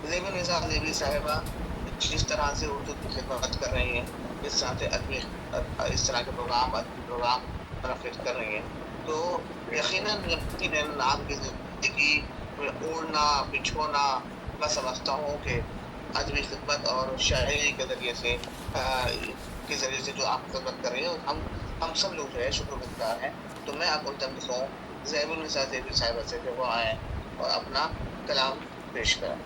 زیب النساء زیبی صاحبہ جس طرح سے اردو کی خدمت کر رہی ہیں، اس طرح سے اس طرح کے ادبی پروگرام منعقد کر رہی ہیں، تو یقیناً آپ کی زندگی میں اوڑھنا بچھونا، میں سمجھتا ہوں کہ ادبی خدمت اور شاعری کے ذریعے سے جو آپ خدمت کر رہی ہیں، ہم سب لوگ جو ہے شکر گزار ہیں. تو میں آپ کو ملتمس ہوں زیب النساء زیبی صاحبہ سے کہ وہ آئیں اور اپنا کلام پیش کریں.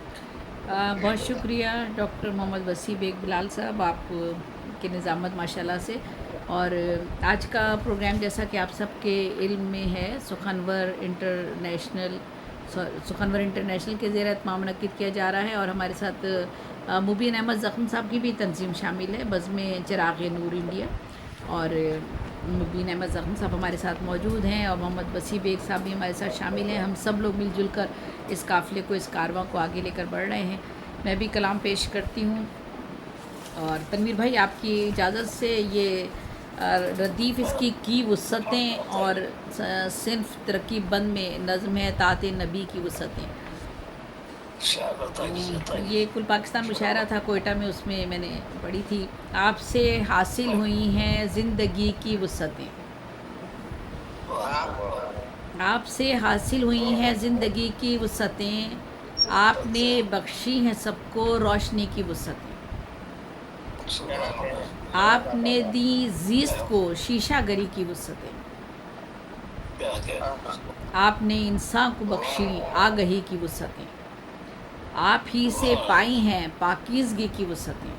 بہت شکریہ ڈاکٹر محمد وسیع بیگ بلال صاحب، آپ کی نظامت ماشاءاللہ سے. اور آج کا پروگرام جیسا کہ آپ سب کے علم میں ہے، سخنور انٹرنیشنل کے زیر اہتمام منعقد کیا جا رہا ہے، اور ہمارے ساتھ مبین احمد زخم صاحب کی بھی تنظیم شامل ہے، بزم چراغ نور انڈیا. اور مبین احمد زخم صاحب ہمارے ساتھ موجود ہیں، اور محمد وسیع بیگ صاحب بھی ہمارے ساتھ شامل ہیں. ہم سب لوگ مل جل کر اس قافلے کو، اس کارواں کو آگے لے کر بڑھ رہے ہیں. میں بھی کلام پیش کرتی ہوں. اور تنویر بھائی، آپ کی اجازت سے یہ ردیف اس کی وسعتیں اور صنف ترکیب بند میں نظم ہے طاعت نبی کی وسعتیں. یہ کل پاکستان مشاعرہ تھا کوئٹہ میں، اس میں میں نے پڑھی تھی. آپ سے حاصل ہوئی ہیں زندگی کی وسعتیں، آپ سے حاصل ہوئی ہیں زندگی کی وسعتیں، آپ نے بخشی ہیں سب کو روشنی کی وسعتیں. آپ نے دی زیست کو شیشہ گری کی وسعتیں، آپ نے انسان کو بخشی آگہی کی وسعتیں، آپ ہی سے پائی ہیں پاکیزگی کی وسعتیں،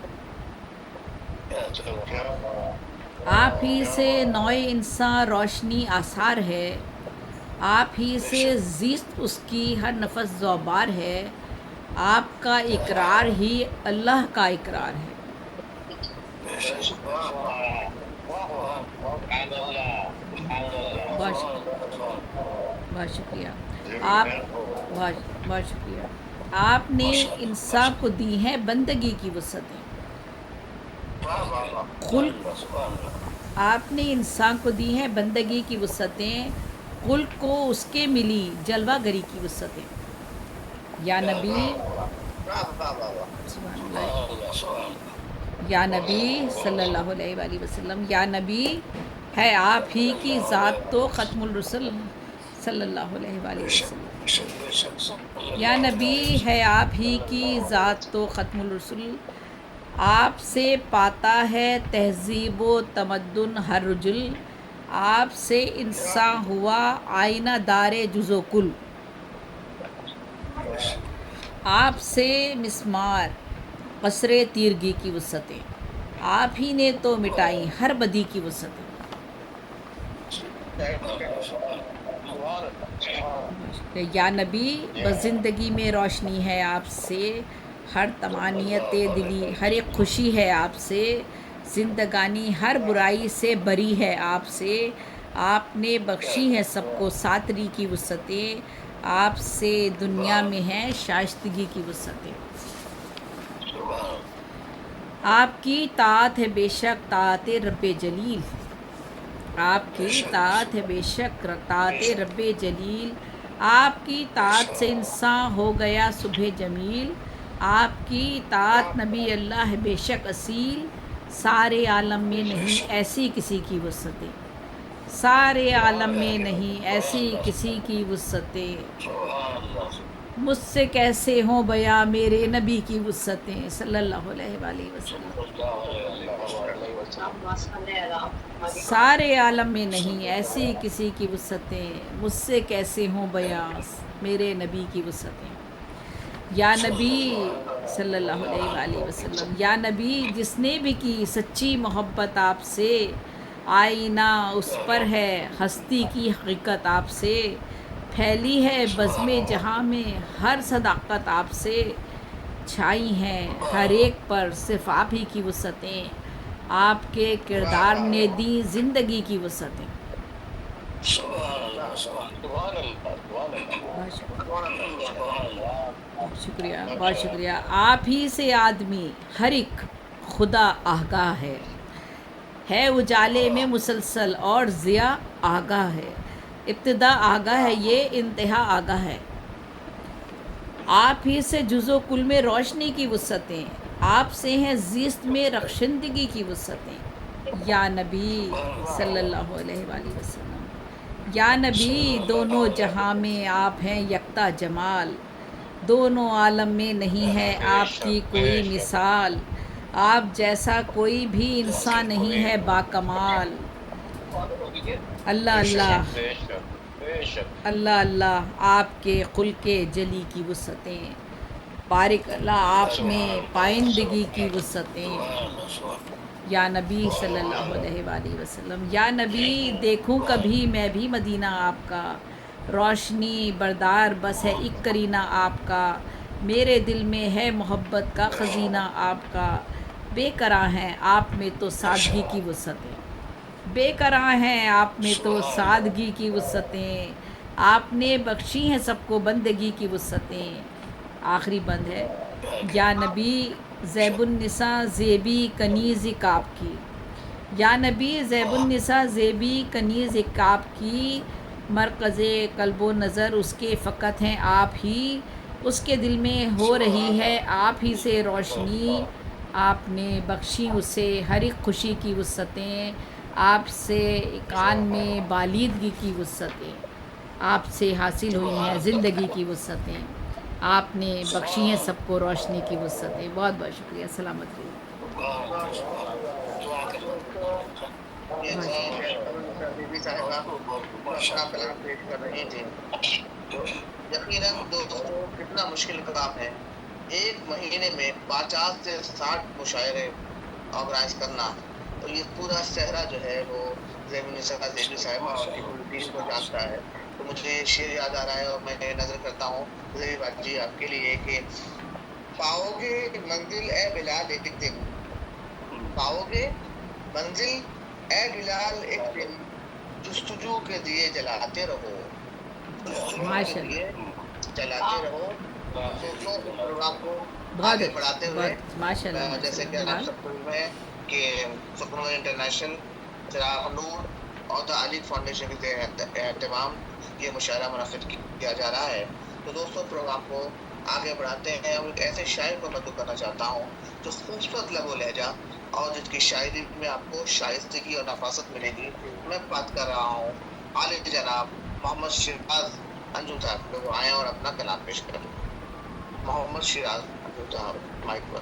آپ ہی سے نوع انسان روشنی آثار ہے، آپ ہی سے زیست اس کی ہر نفس زوبار ہے، آپ کا اقرار ہی اللہ کا اقرار ہے. بہت بہت شکریہ. آپ بہت شکریہ. آپ نے انسان کو دی ہیں بندگی کی وسعتیں، آپ نے انسان کو دی ہیں بندگی کی وسعتیں، خلق کو اس کے ملی جلوہ گری کی وسعتیں. یا نبی، سبحان اللہ، یا نبی صلی اللہ علیہ وآلہ وسلم، یا نبی ہے آپ ہی کی ذات تو ختم الرسل صلی اللہ علیہ وآلہ وسلم. یا نبی ہے آپ ہی کی ذات تو ختم الرسل، آپ سے پاتا ہے تہذیب و تمدن ہر رجل، آپ سے انسان ہوا آئینہ دار جز و کل، آپ سے مسمار قصر تیرگی کی وسعتیں، آپ ہی نے تو مٹائی ہر بدی کی وسعتیں. یا نبی بس زندگی میں روشنی ہے آپ سے، ہر طمانینت دلی ہر ایک خوشی ہے آپ سے، زندگانی ہر برائی سے بری ہے آپ سے، آپ نے بخشی ہیں سب کو ساتری کی وسعتیں، آپ سے دنیا میں ہیں شائستگی کی وسعتیں. آپ کی طاعت ہے بے شک طاعت رب جلیل، آپ کی طاعت ہے بے شک طاعت رب جلیل، آپ کی طاعت سے انسان ہو گیا صبح جمیل، آپ کی طاعت نبی اللہ ہے بے شک اصیل، سارے عالم میں نہیں ایسی کسی کی وسعتیں، سارے عالم میں نہیں ایسی کسی کی وسعتیں، مجھ سے کیسے ہوں بیاں میرے نبی کی وسعتیں صلی اللہ علیہ وآلہ وسلم. سارے عالم میں نہیں ایسی کسی کی وسعتیں، مجھ سے کیسے ہوں بیاں میرے نبی کی وسعتیں. یا نبی صلی اللہ علیہ وآلہ وسلم، یا نبی جس نے بھی کی سچی محبت آپ سے، آئینہ اس پر ہے ہستی کی حقیقت آپ سے، پھیلی ہے بزم جہاں میں ہر صداقت آپ سے، چھائی ہیں ہر ایک پر صرف آپ ہی کی وسعتیں، آپ کے کردار نے دی زندگی کی وسعتیں. بہت شکریہ بہت شکریہ. آپ ہی سے آدمی ہر ایک خدا آگاہ ہے اجالے میں مسلسل اور ضیا آگاہ ہے، ابتدا آگاہ ہے یہ انتہا آگاہ ہے. آپ ہی سے جزو کل میں روشنی کی وسعتیں، آپ سے ہیں زیست میں رخشندگی کی وسعتیں۔ یا نبی صلی اللہ علیہ وآلہ وسلم، یا نبی دونوں جہاں میں آپ ہیں یکتا جمال، دونوں عالم میں نہیں ہے آپ کی کوئی مثال، آپ جیسا کوئی بھی انسان نہیں ہے باکمال۔ اللہ اللہ اللہ اللہ آپ کے خلق جلی کی وسعتیں، بارک اللہ آپ میں پائندگی کی وسعتیں۔ یا نبی صلی اللہ علیہ وآلہ وسلم، یا نبی دیکھوں کبھی میں بھی مدینہ آپ کا، روشنی بردار بس ہے ایک کرینہ آپ کا، میرے دل میں ہے محبت کا خزینہ آپ کا، بے قرار ہیں آپ میں تو سادگی کی وسعتیں، بے قرار ہیں آپ میں تو سادگی کی وسعتیں، آپ نے بخشی ہیں سب کو بندگی کی وسعتیں۔ آخری بند ہے، یا نبی زیب النساء زیبی کنیز کعب کی، یا نبی زیب النساء زیبی کنیز کعب کی، مرکز قلب و نظر اس کے فقط ہیں آپ ہی، اس کے دل میں ہو رہی ہے آپ ہی سے روشنی، آپ نے بخشی اسے ہر ایک خوشی کی وسعتیں، آپ سے کان میں بالیدگی کی وسعتیں، آپ سے حاصل ہوئی ہیں زندگی کی وسعتیں، آپ نے بخشی ہیں سب کو روشنی کی وسعتیں۔ بہت بہت شکریہ، سلامت رہیے۔ یہ بہت شکریہ۔ بی صاحبہ جو اپنا کلام پیش کر رہی تھیں، یقیناً دوستوں کتنا مشکل کام ہے ایک مہینے میں 50 سے 60 مشاعرے آرگنائز کرنا۔ تو یہ پورا صحرا جو ہے وہ زیب النساء زیبی صاحبہ اور کی پوری ٹیم کو جانتا ہے۔ تو مجھے یہ شعر یاد آ رہا ہے اور میں نظر کرتا ہوں زیبی بھائی جی آپ کے لیے کہ پاؤ گے منزل اے بلال ایک دن، پاؤ گے منزل اے بلال ایک دن، جستجو کے دیے جلاتے رہو، جستجو کے ماشاء دیے اللہ، جلاتے رہو۔ دوستوں اس پروگرام کو بہت آگے اچھا، بڑھاتے ہوئے بہت ماشاء اللہ ماشاء جیسے کہ اللہ۔ آپ بلال، سب کو علم ہے کہ سکون انٹرنیشنل چراغ نور اور تعلیق فاؤنڈیشن کے اہتمام یہ مشاعرہ منعقد کیا جا رہا ہے۔ تو دوستوں پروگرام کو آگے بڑھاتے ہیں اور ایک ایسے شاعر کو مدعو کرنا چاہتا ہوں جو خوبصورت لب و لہجہ اور جس کی شاعری میں آپ کو شائستگی اور نفاست ملے گی۔ میں بات کر رہا ہوں عالی جناب محمد شیراز انجم صاحب، کہ وہ آئیں اور اپنا کلام پیش کریں۔ محمد شیراز انجم صاحب، مائک پر۔